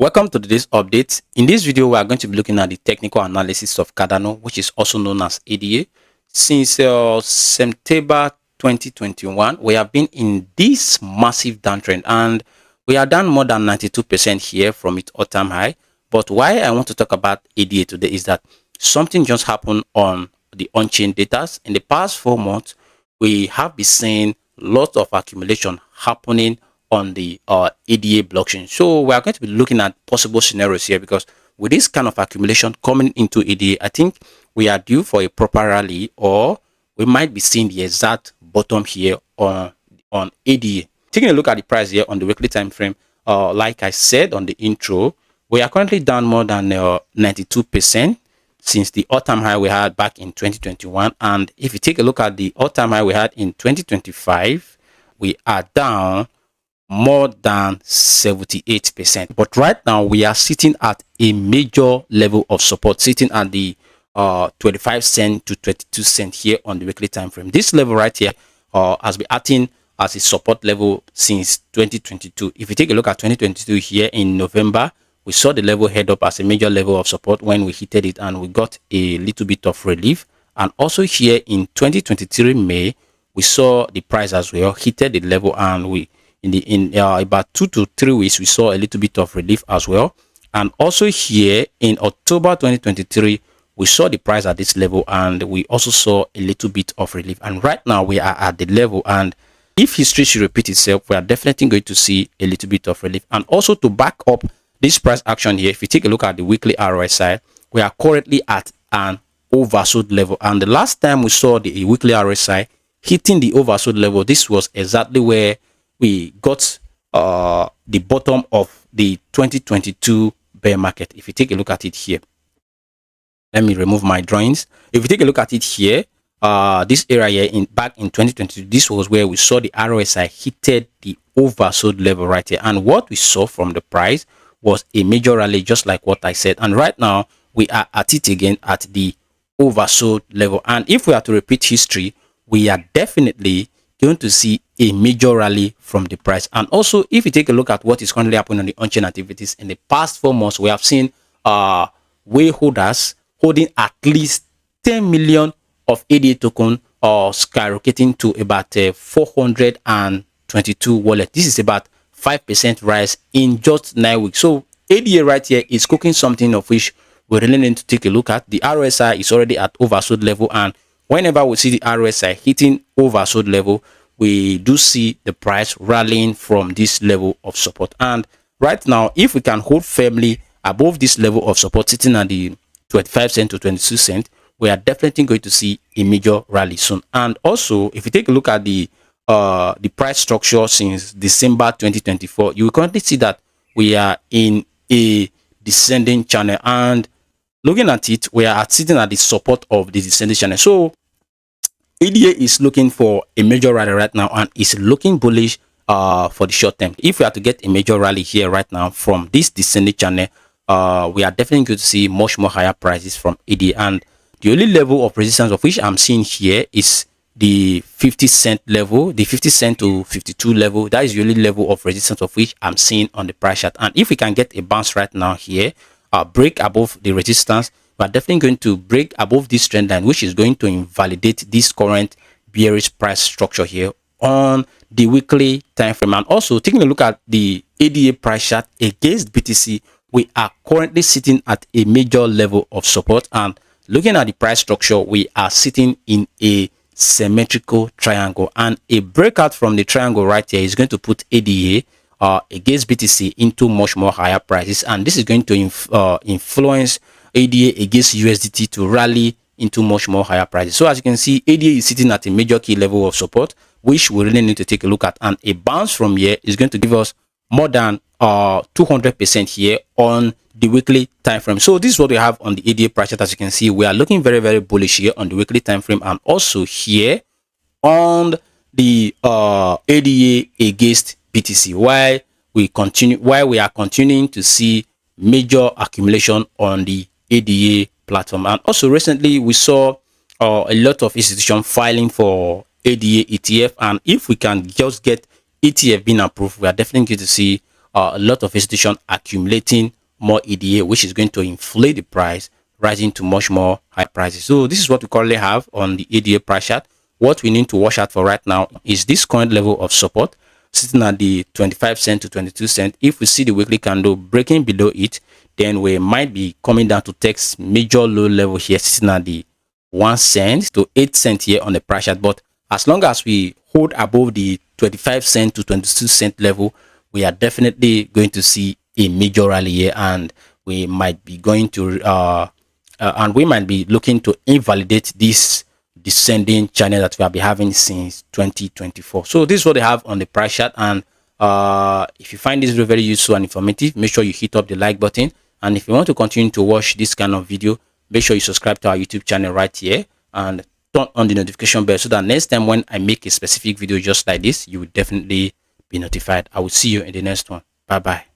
Welcome to today's update. In this video, we are going to be looking at the technical analysis of Cardano, which is also known as ADA. Since September 2021, we have been in this massive downtrend and we are down more than 92% here from its all-time high. But why I want to talk about ADA today is that something just happened on the on-chain data. In the past 4 months, we have been seeing lots of accumulation happening on the ADA blockchain. So we are going to be looking at possible scenarios here, because with this kind of accumulation coming into ADA, I think we are due for a proper rally, or we might be seeing the exact bottom here on ADA. Taking a look at the price here on the weekly time frame, like I said on the intro, we are currently down more than 92% since the all-time high we had back in 2021. And if you take a look at the all-time high we had in 2025, we are down more than 78%. But right now we are sitting at a major level of support, sitting at the 25 cent to 22 cent here on the weekly time frame. This level right here has been acting as a support level since 2022. If you take a look at 2022 here in November, we saw the level head up as a major level of support when we hit it, and we got a little bit of relief. And also here in 2023 May, we saw the price as well hit the level, and we in about 2 to 3 weeks we saw a little bit of relief as well. And also here in October 2023, we saw the price at this level and we also saw a little bit of relief. And right now we are at the level, and if history should repeat itself, we are definitely going to see a little bit of relief. And also to back up this price action here, if you take a look at the weekly RSI, we are currently at an oversold level. And the last time we saw the weekly RSI hitting the oversold level, this was exactly where we got the bottom of the 2022 bear market. If you take a look at it here, let me remove my drawings. If you take a look at it here, this area here back in 2022, this was where we saw the RSI hitted the oversold level right here. And what we saw from the price was a major rally, just like what I said. And right now we are at it again at the oversold level. And if we are to repeat history, we are definitely going to see a major rally from the price. And also, if you take a look at what is currently happening on the on-chain activities in the past 4 months, we have seen way holders holding at least 10 million of ADA token skyrocketing to about 422 wallet. This is about 5% rise in just 9 weeks. So ADA right here is cooking something of which we really need to take a look at. The RSI is already at oversold level, and whenever we see the RSI hitting oversold level, we do see the price rallying from this level of support. And right now, if we can hold firmly above this level of support, sitting at the 25 cent to 22 cent, we are definitely going to see a major rally soon. And also, if you take a look at the price structure since December 2024, you will currently see that we are in a descending channel, and looking at it, we are sitting at the support of the descending channel. So ADA is looking for a major rally right now and is looking bullish for the short term. If we are to get a major rally here right now from this descending channel, we are definitely going to see much more higher prices from ADA. And the only level of resistance of which I'm seeing here is the 50 cent level, the 50 cent to 52 level. That is the only level of resistance of which I'm seeing on the price chart. And if we can get a bounce right now here, break above the resistance, we are definitely going to break above this trend line, which is going to invalidate this current bearish price structure here on the weekly time frame. And also taking a look at the ADA price chart against BTC, we are currently sitting at a major level of support, and looking at the price structure, we are sitting in a symmetrical triangle, and a breakout from the triangle right here is going to put ADA against BTC into much more higher prices, and this is going to influence ADA against USDT to rally into much more higher prices. So as you can see, ADA is sitting at a major key level of support, which we really need to take a look at, and a bounce from here is going to give us more than 200% here on the weekly time frame. So this is what we have on the ADA price chart. As you can see, we are looking very, very bullish here on the weekly time frame, and also here on the ADA against BTC, while we are continuing to see major accumulation on the ADA platform. And also recently we saw a lot of institutions filing for ADA ETF, and if we can just get ETF being approved, we are definitely going to see a lot of institutions accumulating more EDA, which is going to inflate the price, rising to much more high prices. So this is what we currently have on the EDA price chart. What we need to watch out for right now is this current level of support sitting at the 25 cent to 22 cent. If we see the weekly candle breaking below it, then we might be coming down to test major low level here, sitting at the 1 cent to 8 cent here on the price chart. But as long as we hold above the 25 cent to 22 cent level, we are definitely going to see a major rally here, and we might be going to and we might be looking to invalidate this descending channel that we have been having since 2024. So this is what they have on the price chart. And if you find this video very useful and informative, make sure you hit up the like button. And if you want to continue to watch this kind of video, make sure you subscribe to our YouTube channel right here and turn on the notification bell so that next time when I make a specific video just like this, you will definitely be notified. I will see you in the next one. Bye bye.